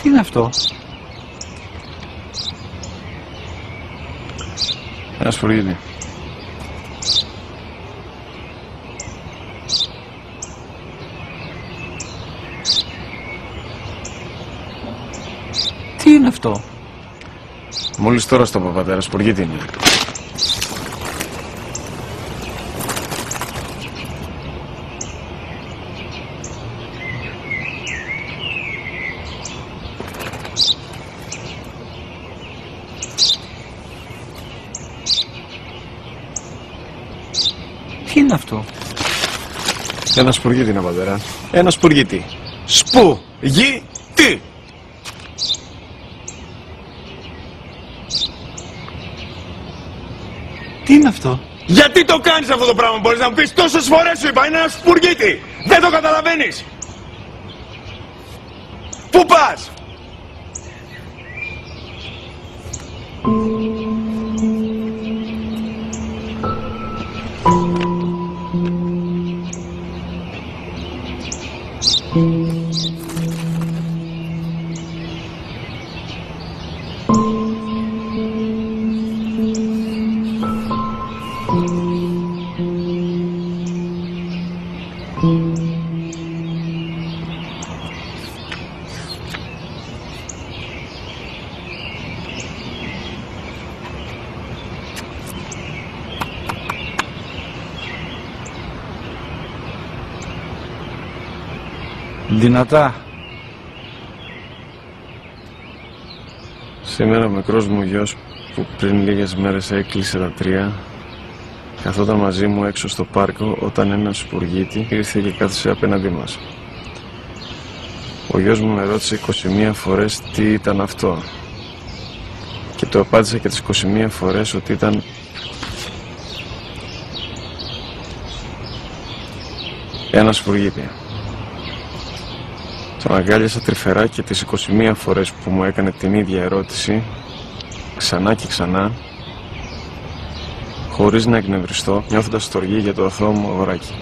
Τι είναι αυτό? Ένα σπουργίτη. Τι είναι αυτό? Μόλις τώρα στο πατέρα, σπουργίτη είναι. Τι είναι αυτό? Ένα σπουργίτη είναι, πατέρα. Ένα σπουργίτη. Σπου-γι-τι! Τι είναι αυτό? Γιατί το κάνεις αυτό το πράγμα, μπορείς να μου πεις? Τόσες φορές σου είπα, είναι ένα σπουργίτη! Δεν το καταλαβαίνεις! Πού πας? Δυνατά. Σήμερα ο μικρός μου γιος που πριν λίγες μέρες έκλεισε τα 3 καθόταν μαζί μου έξω στο πάρκο όταν ένα σπουργίτη ήρθε και κάθισε απέναντί μας. Ο γιος μου με ρώτησε 21 φορές τι ήταν αυτό και το απάντησα και τις 21 φορές ότι ήταν ένα σπουργίτη. Τον αγκάλιασα τρυφερά και τις 21 φορές που μου έκανε την ίδια ερώτηση ξανά και ξανά χωρίς να εκνευριστώ, νιώθοντας στοργή για το αθώο μου αγοράκι.